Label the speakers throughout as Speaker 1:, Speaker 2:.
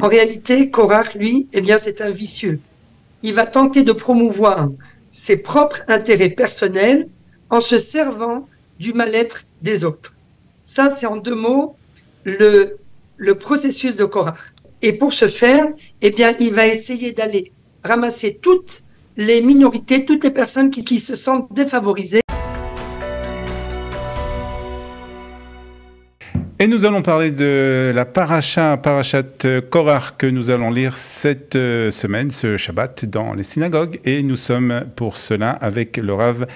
Speaker 1: En réalité, Korach, lui, eh bien, c'est un vicieux. Il va tenter de promouvoir ses propres intérêts personnels en se servant du mal-être des autres. Ça, c'est en deux mots le processus de Korach. Et pour ce faire, eh bien, il va essayer d'aller ramasser toutes les minorités, toutes les personnes qui se sentent défavorisées.
Speaker 2: Et nous allons parler de la parashat Korach que nous allons lire cette semaine, ce Shabbat, dans les synagogues. Et nous sommes pour cela avec le Rav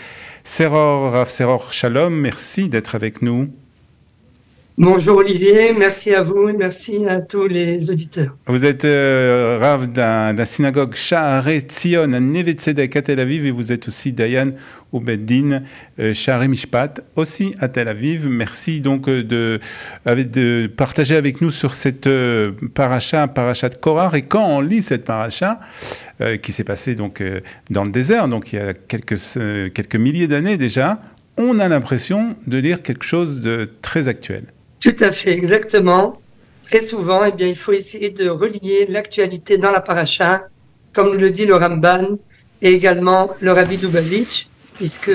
Speaker 2: Seror Shalom. Merci d'être avec nous.
Speaker 1: Bonjour Olivier, merci à vous et merci à tous les auditeurs.
Speaker 2: Vous êtes Rav de la synagogue Sha'arei Tzion à Neve Tzedek à Tel Aviv et vous êtes aussi Dayan au Beit Din Sha'arei Mishpat aussi à Tel Aviv. Merci donc de partager avec nous sur cette parashat Korach. Et quand on lit cette parashat qui s'est passée donc dans le désert, donc il y a quelques milliers d'années déjà, on a l'impression de lire quelque chose de très actuel.
Speaker 1: Tout à fait, exactement. Très souvent, eh bien, il faut essayer de relier l'actualité dans la paracha, comme le dit le Ramban et également le Rabbi Lubavitch, puisque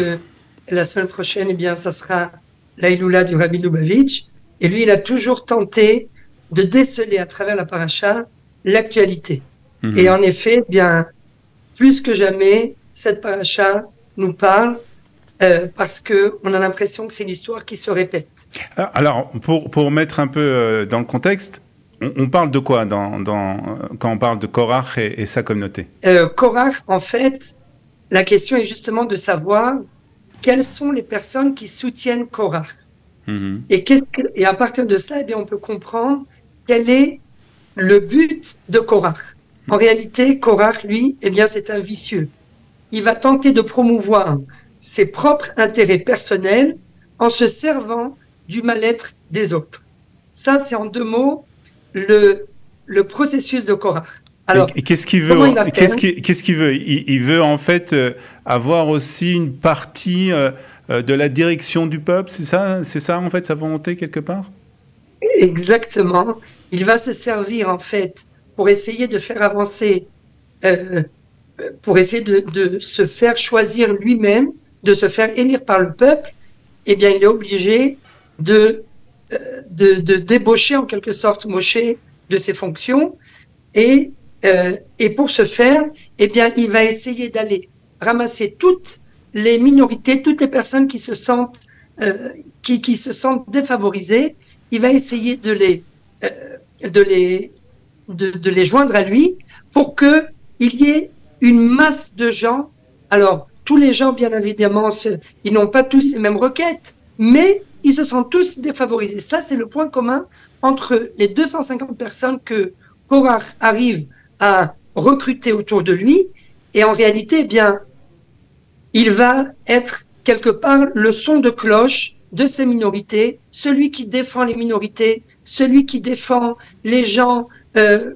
Speaker 1: la semaine prochaine, eh bien, ça sera l'Aïloula du Rabbi Lubavitch. Et lui, il a toujours tenté de déceler à travers la paracha l'actualité. Et en effet, eh bien, plus que jamais, cette paracha nous parle parce qu'on a l'impression que c'est l'histoire qui se répète.
Speaker 2: Alors, pour mettre un peu dans le contexte, on parle de quoi quand on parle de Korach et sa communauté?
Speaker 1: Korach, en fait, la question est justement de savoir quelles sont les personnes qui soutiennent Korach. Et à partir de cela, eh bien, on peut comprendre quel est le but de Korach. En réalité, Korach, lui, eh bien, c'est un vicieux. Il va tenter de promouvoir ses propres intérêts personnels en se servant du mal-être des autres. Ça, c'est en deux mots le processus de Korach. Alors,
Speaker 2: et qu'est-ce qu'il veut? Qu'est-ce qu'il veut? Il veut en fait avoir aussi une partie de la direction du peuple. C'est ça en fait sa volonté quelque part?
Speaker 1: Exactement. Il va se servir en fait pour essayer de faire avancer, pour essayer de se faire choisir lui-même, de se faire élire par le peuple. Eh bien, il est obligé de débaucher en quelque sorte Moshe de ses fonctions et pour ce faire, eh bien, il va essayer d'aller ramasser toutes les minorités, toutes les personnes qui se sentent défavorisées. Il va essayer de les joindre à lui pour que il y ait une masse de gens. Alors, tous les gens, bien évidemment, ils n'ont pas tous les mêmes requêtes, mais ils se sentent tous défavorisés. Ça, c'est le point commun entre les 250 personnes que Korach arrive à recruter autour de lui. Et en réalité, eh bien, il va être quelque part le son de cloche de ces minorités, celui qui défend les minorités, celui qui défend les gens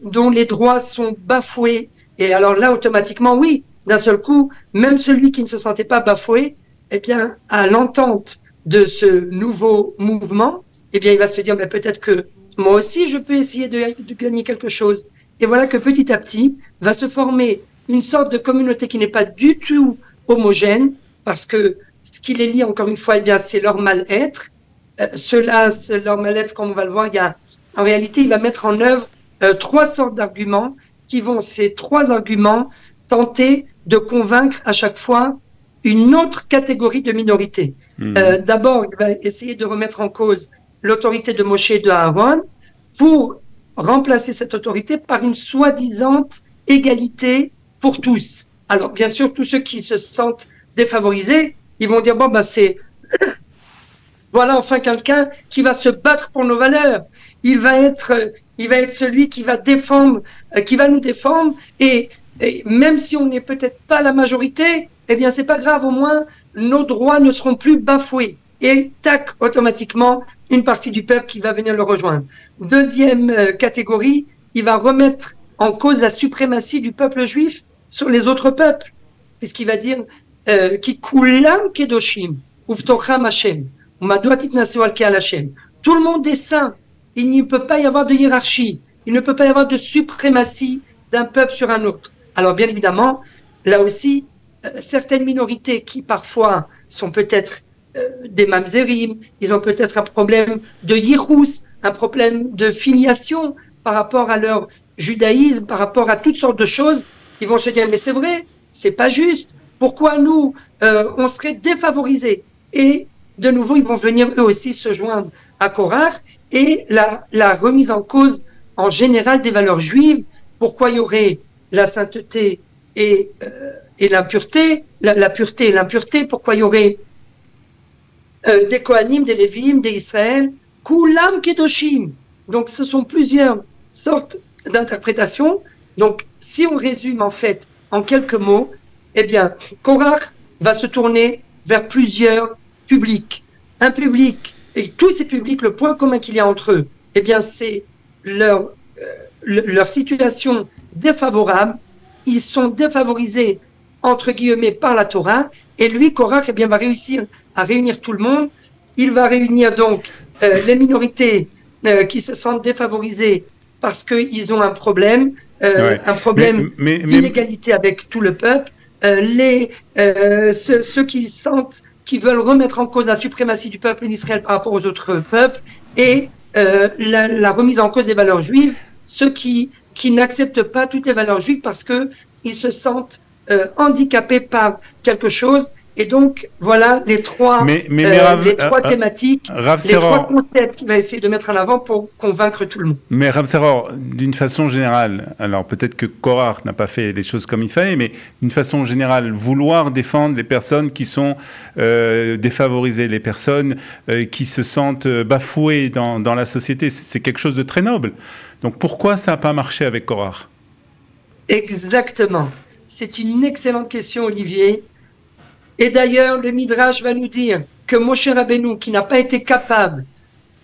Speaker 1: dont les droits sont bafoués. Et alors là, automatiquement, oui, d'un seul coup, même celui qui ne se sentait pas bafoué, eh bien, à l'entente de ce nouveau mouvement, eh bien, il va se dire, ben, peut-être que moi aussi, je peux essayer de gagner quelque chose. Et voilà que petit à petit, va se former une sorte de communauté qui n'est pas du tout homogène, parce que ce qui les lie, encore une fois, eh bien, c'est leur mal-être. Cela, c'est leur mal-être, comme on va le voir, en réalité, il va mettre en œuvre trois sortes d'arguments qui vont, ces trois arguments, tenter de convaincre à chaque fois une autre catégorie de minorités. D'abord, il va essayer de remettre en cause l'autorité de Moshe et de Aaron pour remplacer cette autorité par une soi-disant égalité pour tous. Alors, bien sûr, tous ceux qui se sentent défavorisés, ils vont dire, bon, bah, voilà enfin quelqu'un qui va se battre pour nos valeurs. Il va être celui qui va nous défendre et même si on n'est peut-être pas la majorité, eh bien, c'est pas grave, au moins, nos droits ne seront plus bafoués. Et tac, automatiquement, une partie du peuple qui va venir le rejoindre. Deuxième catégorie, il va remettre en cause la suprématie du peuple juif sur les autres peuples, puisqu'il va dire qui kulam kedoshim uvtocham Hashem umadua titnaseu al ke'al Hashem. Tout le monde est saint. Il ne peut pas y avoir de hiérarchie. Il ne peut pas y avoir de suprématie d'un peuple sur un autre. Alors bien évidemment, là aussi, certaines minorités qui parfois sont peut-être des mamzerim, ils ont peut-être un problème de yirous, un problème de filiation par rapport à leur judaïsme, par rapport à toutes sortes de choses. Ils vont se dire, mais c'est vrai, c'est pas juste. Pourquoi nous, on serait défavorisés? Et de nouveau, ils vont venir eux aussi se joindre à Korach, et la remise en cause en général des valeurs juives. Pourquoi il y aurait la sainteté et l'impureté, la pureté et l'impureté? Pourquoi il y aurait des Kohanim, des Lévim, des Israël, Kulam Kedoshim? Donc ce sont plusieurs sortes d'interprétations. Donc si on résume en fait en quelques mots, eh bien Korach va se tourner vers plusieurs publics. Un public, et tous ces publics, le point commun qu'il y a entre eux, eh bien c'est leur situation défavorable. Ils sont défavorisés entre guillemets par la Torah, et lui, Korach, eh bien, va réussir à réunir tout le monde. Il va réunir donc les minorités qui se sentent défavorisées parce qu'ils ont un problème d'inégalité avec tout le peuple. Ceux qui sentent, qui veulent remettre en cause la suprématie du peuple d'Israël par rapport aux autres peuples, et la remise en cause des valeurs juives, ceux qui n'acceptent pas toutes les valeurs juives parce qu'ils se sentent handicapés par quelque chose. Et donc, voilà les trois thématiques, les trois concepts qu'il va essayer de mettre en avant pour convaincre tout le monde.
Speaker 2: Mais Rav Saror, d'une façon générale, alors peut-être que Korach n'a pas fait les choses comme il fallait, mais d'une façon générale, vouloir défendre les personnes qui sont défavorisées, les personnes qui se sentent bafouées dans la société, c'est quelque chose de très noble. Donc pourquoi ça n'a pas marché avec Korach?
Speaker 1: Exactement. C'est une excellente question, Olivier. Et d'ailleurs, le Midrash va nous dire que Moshe Rabbeinu, qui n'a pas été capable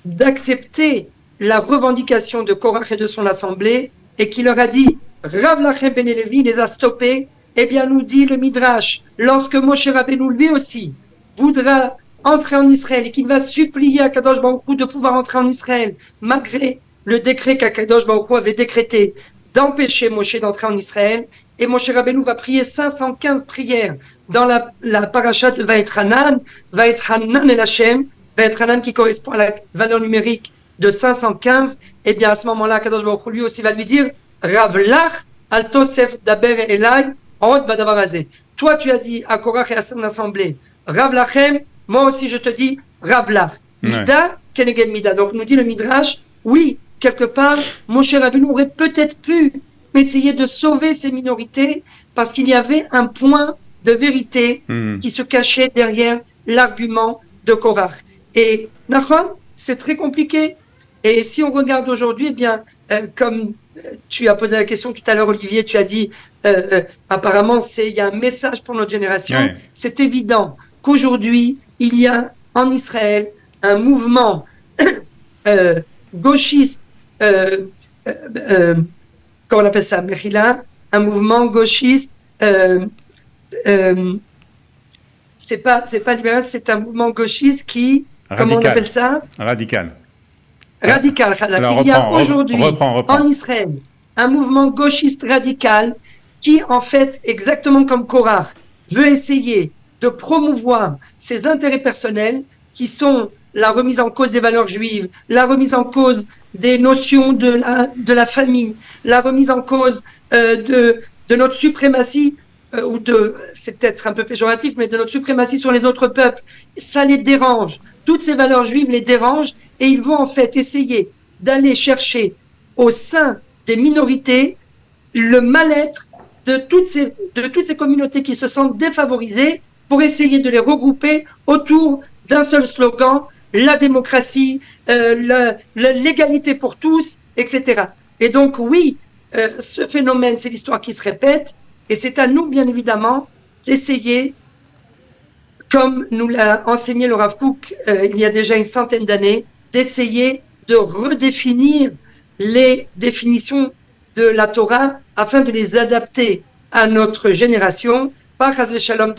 Speaker 1: d'accepter la revendication de Korach et de son assemblée, et qui leur a dit « Rav Lachem ben Levi les a stoppés », eh bien nous dit le Midrash, lorsque Moshe Rabbeinu lui aussi voudra entrer en Israël et qu'il va supplier à Kadosh Baruch Hu de pouvoir entrer en Israël, malgré le décret qu'Akadosh Baruch Hu avait décrété d'empêcher Moshe d'entrer en Israël, et Moshe Rabbeinu va prier 515 prières dans la paracha de Vaetranan el Hashem, Vaetranan qui correspond à la valeur numérique de 515, et bien à ce moment-là, Kadosh Baruch Hu lui aussi va lui dire Rav Lach al Tosef daber elai od badavar hazeh. Toi tu as dit à Korach et à son assemblée Rav Lachem, moi aussi je te dis Rav Lach. Mida keneged Mida. Donc nous dit le Midrash, oui, quelque part, Moshe Rabbeinu aurait peut-être pu essayer de sauver ces minorités parce qu'il y avait un point de vérité qui se cachait derrière l'argument de Korach. Et Nachon, c'est très compliqué. Et si on regarde aujourd'hui, eh bien, comme tu as posé la question tout à l'heure, Olivier, tu as dit apparemment il y a un message pour notre génération. Ouais. C'est évident qu'aujourd'hui, il y a en Israël un mouvement gauchiste, comment on appelle ça, Mechila, un mouvement gauchiste, c'est pas libéral, c'est un mouvement gauchiste qui, comment on appelle ça?
Speaker 2: Radical.
Speaker 1: Radical. Alors, il y a aujourd'hui en Israël un mouvement gauchiste radical qui, en fait, exactement comme Korach, veut essayer de promouvoir ses intérêts personnels qui sont la remise en cause des valeurs juives, la remise en cause des notions de la famille, la remise en cause de notre suprématie, c'est peut-être un peu péjoratif, mais de notre suprématie sur les autres peuples. Ça les dérange. Toutes ces valeurs juives les dérangent et ils vont en fait essayer d'aller chercher au sein des minorités le mal-être de toutes ces communautés qui se sentent défavorisées pour essayer de les regrouper autour d'un seul slogan, la démocratie, l'égalité pour tous, etc. Et donc oui, ce phénomène, c'est l'histoire qui se répète, et c'est à nous, bien évidemment, d'essayer, comme nous l'a enseigné le Rav Kook il y a déjà une centaine d'années, d'essayer de redéfinir les définitions de la Torah afin de les adapter à notre génération, pas chas v'shalom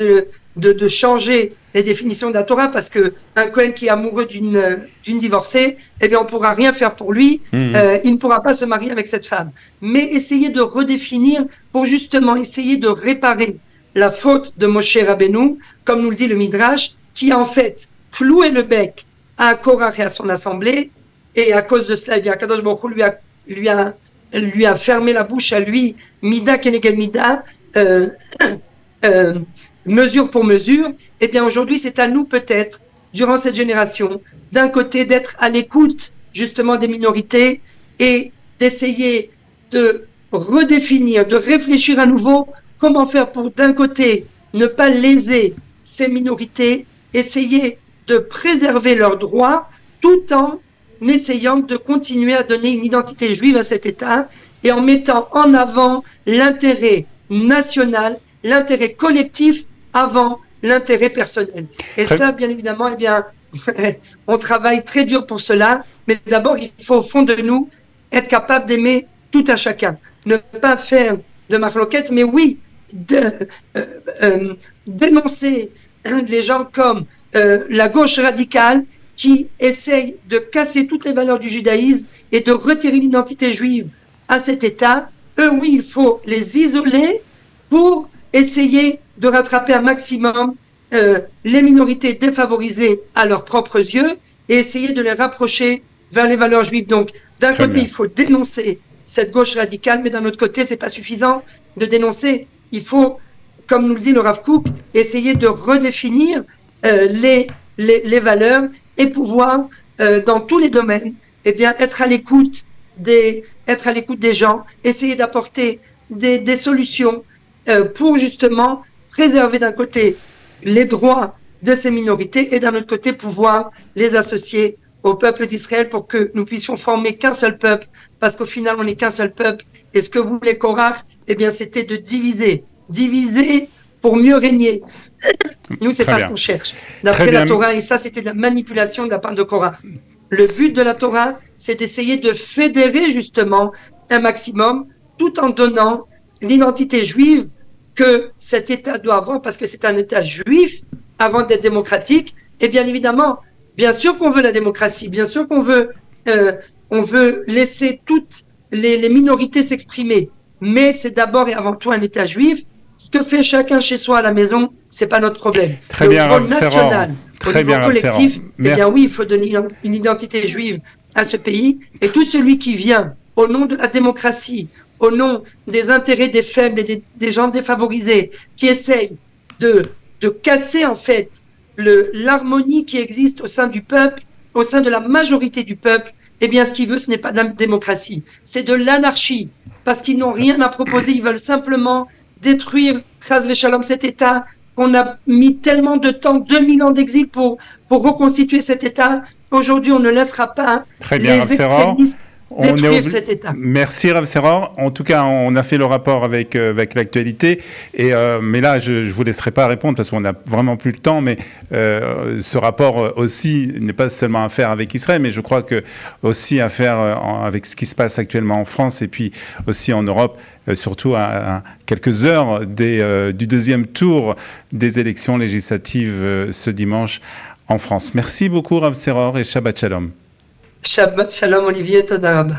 Speaker 1: de changer les définitions de la Torah, parce que un Kohen qui est amoureux d'une divorcée, eh bien on pourra rien faire pour lui, il ne pourra pas se marier avec cette femme. Mais essayer de redéfinir pour justement essayer de réparer la faute de Moshe Rabbeinu, comme nous le dit le Midrash, qui a en fait cloué le bec à Korach et à son assemblée, et à cause de cela, eh bien Kadosh Baruch Hu lui a fermé la bouche à lui, Mida Keneged Mida, mesure pour mesure. Et bien aujourd'hui, c'est à nous peut-être, durant cette génération, d'un côté d'être à l'écoute justement des minorités et d'essayer de redéfinir, de réfléchir à nouveau comment faire pour d'un côté ne pas léser ces minorités, essayer de préserver leurs droits tout en essayant de continuer à donner une identité juive à cet État et en mettant en avant l'intérêt national, l'intérêt collectif avant l'intérêt personnel. Et ça, bien évidemment, eh bien, on travaille très dur pour cela, mais d'abord, il faut au fond de nous être capable d'aimer tout à chacun. Ne pas faire de marloquette, mais oui, dénoncer les gens comme la gauche radicale qui essaye de casser toutes les valeurs du judaïsme et de retirer l'identité juive à cet État. Eux, oui, il faut les isoler pour essayer de rattraper un maximum les minorités défavorisées à leurs propres yeux et essayer de les rapprocher vers les valeurs juives. Donc, d'un côté, il faut dénoncer cette gauche radicale, mais d'un autre côté, c'est pas suffisant de dénoncer. Il faut, comme nous le dit le Rav Kook, essayer de redéfinir les valeurs et pouvoir, dans tous les domaines, eh bien, être à l'écoute des gens, essayer d'apporter des solutions pour justement préserver d'un côté les droits de ces minorités et d'un autre côté pouvoir les associer au peuple d'Israël pour que nous puissions former qu'un seul peuple, parce qu'au final on n'est qu'un seul peuple. Et ce que voulait Korach, eh bien c'était de diviser pour mieux régner. Nous, c'est pas ce qu'on cherche. D'après la Torah, et ça c'était de la manipulation de la part de Korach. Le but de la Torah, c'est d'essayer de fédérer justement un maximum, tout en donnant l'identité juive que cet État doit avoir, parce que c'est un État juif avant d'être démocratique. Et bien évidemment, bien sûr qu'on veut la démocratie, bien sûr qu'on veut, on veut laisser toutes les minorités s'exprimer, mais c'est d'abord et avant tout un État juif. Ce que fait chacun chez soi à la maison, c'est pas notre problème.
Speaker 2: Très bien,
Speaker 1: Rav national, au niveau collectif, eh bien oui, il faut donner une identité juive à ce pays. Et tout celui qui vient au nom de la démocratie, au nom des intérêts des faibles et des gens défavorisés, qui essayent de casser en fait l'harmonie qui existe au sein du peuple, au sein de la majorité du peuple, eh bien ce qu'il veut, ce n'est pas de la démocratie, c'est de l'anarchie, parce qu'ils n'ont rien à proposer, ils veulent simplement détruire, chas v'shalom, cet État qu'on a mis tellement de temps, 2000 ans d'exil pour reconstituer cet État. Aujourd'hui, on ne laissera pas les extrémistes détruire cet État.
Speaker 2: Merci Rav Seror. En tout cas, on a fait le rapport avec l'actualité. Mais là, je ne vous laisserai pas répondre parce qu'on n'a vraiment plus le temps. Mais ce rapport aussi n'est pas seulement à faire avec Israël, mais je crois que aussi à faire avec ce qui se passe actuellement en France et puis aussi en Europe, surtout à quelques heures du deuxième tour des élections législatives ce dimanche en France. Merci beaucoup Rav Seror et Shabbat Shalom.
Speaker 1: Shabbat Shalom Olivier, Toda Rabba.